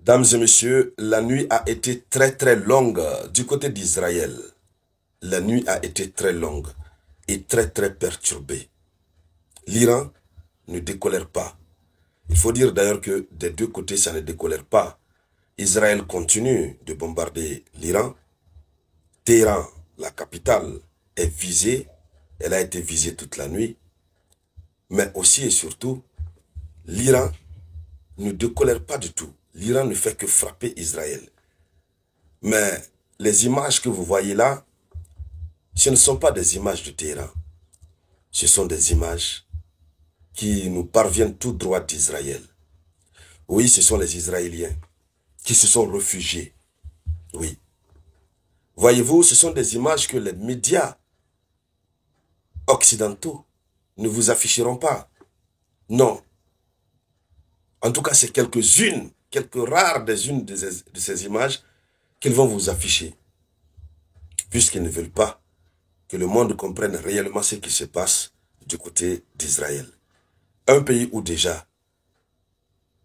Dames et messieurs, la nuit a été très longue du côté d'Israël. La nuit a été très longue et très perturbée. L'Iran ne décolère pas. Il faut dire d'ailleurs que des deux côtés, ça ne décolère pas. Israël continue de bombarder l'Iran. Téhéran, la capitale, est visée. Elle a été visée toute la nuit. Mais aussi et surtout, l'Iran ne décolère pas du tout. L'Iran ne fait que frapper Israël. Mais les images que vous voyez là, ce ne sont pas des images de Téhéran. Ce sont des images qui nous parviennent tout droit d'Israël. Oui, ce sont les Israéliens qui se sont réfugiés. Oui. Voyez-vous, ce sont des images que les médias occidentaux ne vous afficheront pas. Non. En tout cas, c'est quelques-unes, quelques rares des unes de ces images qu'ils vont vous afficher. Puisqu'ils ne veulent pas que le monde comprenne réellement ce qui se passe du côté d'Israël. Un pays où déjà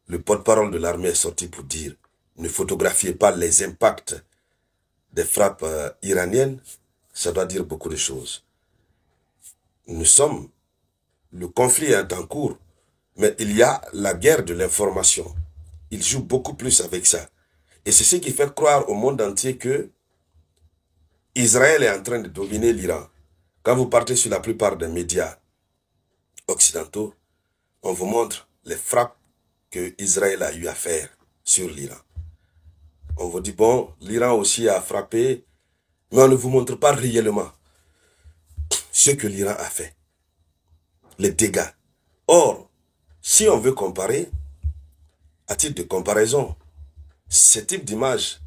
le porte-parole de l'armée est sorti pour dire ne photographiez pas les impacts des frappes iraniennes, ça doit dire beaucoup de choses. Le conflit est en cours, mais il y a la guerre de l'information. Il joue beaucoup plus avec ça. Et c'est ce qui fait croire au monde entier que Israël est en train de dominer l'Iran. Quand vous partez sur la plupart des médias occidentaux, on vous montre les frappes que Israël a eu à faire sur l'Iran. On vous dit, bon, l'Iran aussi a frappé, mais on ne vous montre pas réellement ce que l'Iran a fait, les dégâts. Or, si on veut comparer, à titre de comparaison, ce type d'image,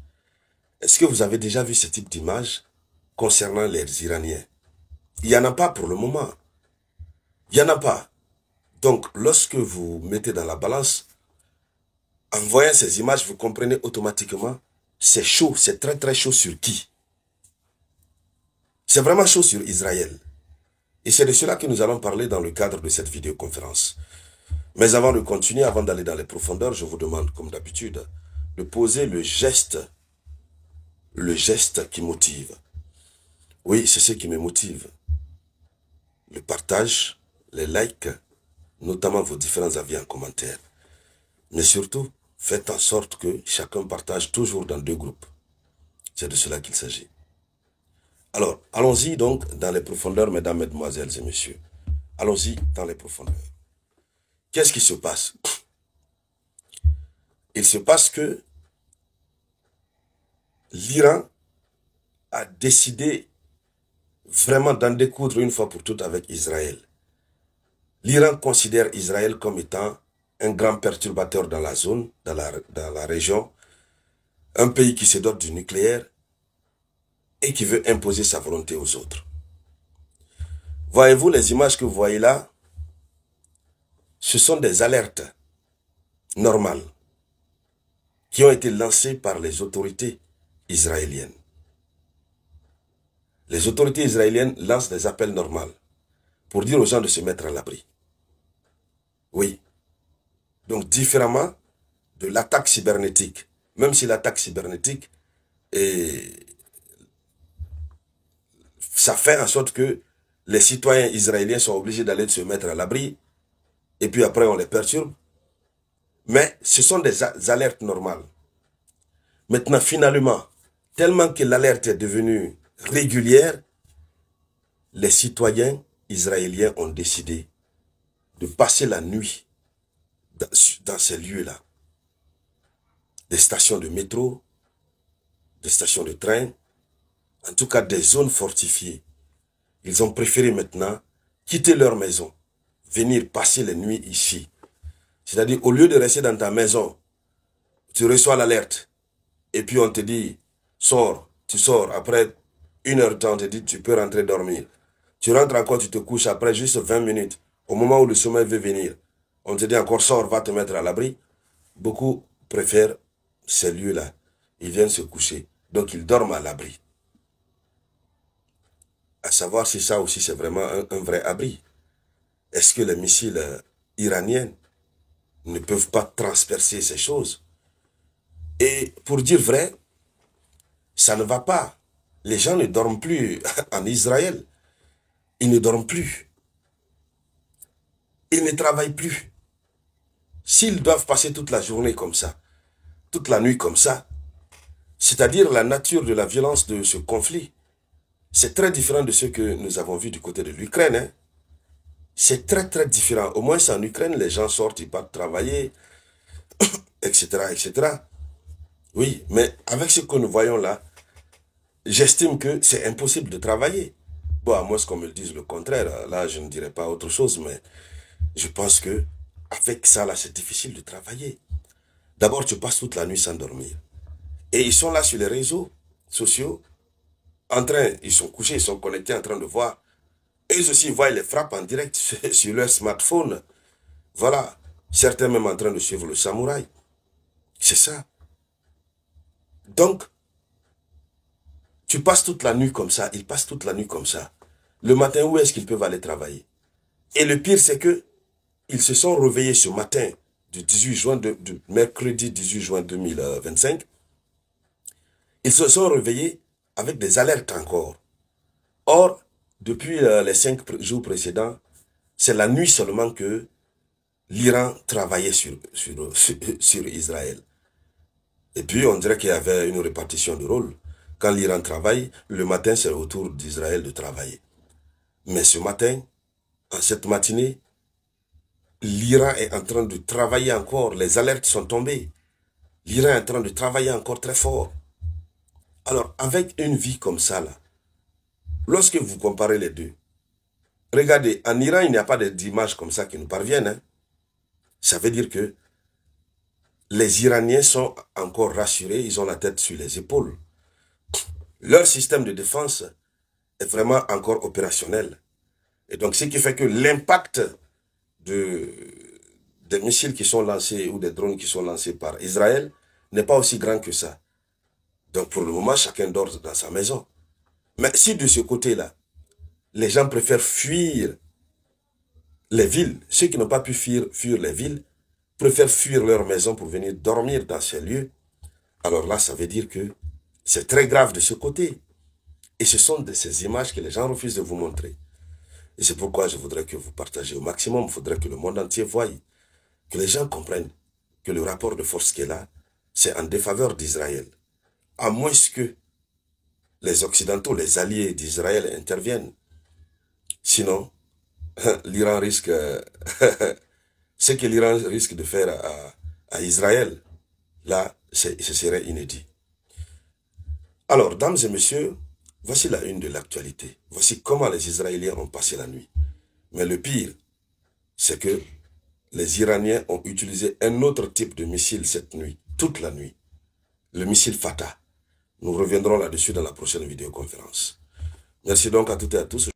est-ce que vous avez déjà vu ce type d'image concernant les Iraniens? Il n'y en a pas pour le moment. Il n'y en a pas. Donc, lorsque vous mettez dans la balance, en voyant ces images, vous comprenez automatiquement, c'est chaud, c'est très chaud sur qui? C'est vraiment chaud sur Israël. Et c'est de cela que nous allons parler dans le cadre de cette vidéoconférence. Mais avant de continuer, avant d'aller dans les profondeurs, je vous demande, comme d'habitude, de poser le geste qui motive. Oui, c'est ce qui me motive. Le partage, les likes, notamment vos différents avis en commentaire. Mais surtout, faites en sorte que chacun partage toujours dans 2 groupes. C'est de cela qu'il s'agit. Alors, allons-y donc dans les profondeurs, mesdames, mesdemoiselles et messieurs. Allons-y dans les profondeurs. Qu'est-ce qui se passe? Il se passe que l'Iran a décidé vraiment d'en découdre une fois pour toutes avec Israël. L'Iran considère Israël comme étant un grand perturbateur dans la zone, dans la région, un pays qui se dote du nucléaire et qui veut imposer sa volonté aux autres. Voyez-vous les images que vous voyez là? Ce sont des alertes normales qui ont été lancées par les autorités israéliennes. Les autorités israéliennes lancent des appels normaux pour dire aux gens de se mettre à l'abri. Oui. Donc, différemment de l'attaque cybernétique, même si l'attaque cybernétique, ça fait en sorte que les citoyens israéliens sont obligés d'aller se mettre à l'abri, et puis après on les perturbe. Mais ce sont des alertes normales. Maintenant, finalement, tellement que l'alerte est devenue régulière, les citoyens israéliens ont décidé de passer la nuit dans ces lieux-là. Des stations de métro, des stations de train, en tout cas des zones fortifiées. Ils ont préféré maintenant quitter leur maison, venir passer les nuits ici. C'est-à-dire, au lieu de rester dans ta maison, tu reçois l'alerte, et puis on te dit, sors, tu sors, après 1 heure de temps, on te dit, tu peux rentrer dormir. Tu rentres encore, tu te couches après juste 20 minutes, au moment où le sommeil veut venir. On te dit encore, sors, va te mettre à l'abri. Beaucoup préfèrent ces lieux-là. Ils viennent se coucher. Donc, ils dorment à l'abri. À savoir si ça aussi, c'est vraiment un vrai abri. Est-ce que les missiles iraniens ne peuvent pas transpercer ces choses? Et pour dire vrai, ça ne va pas. Les gens ne dorment plus en Israël. Ils ne dorment plus. Ils ne travaillent plus. S'ils doivent passer toute la journée comme ça, toute la nuit comme ça, c'est-à-dire la nature de la violence de ce conflit, c'est très différent de ce que nous avons vu du côté de l'Ukraine. Hein. C'est très très différent. Au moins en Ukraine, les gens sortent, ils partent travailler, etc., etc. Oui, mais avec ce que nous voyons là, j'estime que c'est impossible de travailler. Bon, à moins qu'on me dise le contraire, là je ne dirais pas autre chose, mais je pense que avec ça là, c'est difficile de travailler. D'abord, tu passes toute la nuit sans dormir. Et ils sont là sur les réseaux sociaux, ils sont couchés, ils sont connectés en train de voir. Eux aussi voient les frappes en direct sur leur smartphone. Voilà. Certains même en train de suivre le samouraï. C'est ça. Donc, tu passes toute la nuit comme ça, ils passent toute la nuit comme ça. Le matin, où est-ce qu'ils peuvent aller travailler? Et le pire, c'est que ils se sont réveillés ce matin du 18 juin, du mercredi 18 juin 2025. Ils se sont réveillés avec des alertes encore. Or, depuis les 5 jours précédents, c'est la nuit seulement que l'Iran travaillait sur Israël. Et puis, on dirait qu'il y avait une répartition de rôle. Quand l'Iran travaille, le matin, c'est au tour d'Israël de travailler. Mais ce matin, en cette matinée, l'Iran est en train de travailler encore. Les alertes sont tombées. L'Iran est en train de travailler encore très fort. Alors, avec une vie comme ça, là, lorsque vous comparez les deux, regardez, en Iran, il n'y a pas d'images comme ça qui nous parviennent. Hein. Ça veut dire que les Iraniens sont encore rassurés, ils ont la tête sur les épaules. Leur système de défense est vraiment encore opérationnel. Et donc, ce qui fait que l'impact des missiles qui sont lancés ou des drones qui sont lancés par Israël n'est pas aussi grand que ça. Donc, pour le moment, chacun dort dans sa maison. Mais si de ce côté-là, les gens préfèrent fuir les villes, ceux qui n'ont pas pu fuir les villes, préfèrent fuir leur maison pour venir dormir dans ces lieux, alors là, ça veut dire que c'est très grave de ce côté. Et ce sont de ces images que les gens refusent de vous montrer. Et c'est pourquoi je voudrais que vous partagez au maximum. Il faudrait que le monde entier voie, que les gens comprennent que le rapport de force qui est là, c'est en défaveur d'Israël. À moins que les Occidentaux, les alliés d'Israël interviennent. Sinon, l'Iran risque... ce que l'Iran risque de faire à Israël, là, ce serait inédit. Alors, dames et messieurs, voici la une de l'actualité. Voici comment les Israéliens ont passé la nuit. Mais le pire, c'est que les Iraniens ont utilisé un autre type de missile cette nuit, toute la nuit. Le missile Fatah. Nous reviendrons là-dessus dans la prochaine vidéoconférence. Merci donc à toutes et à tous.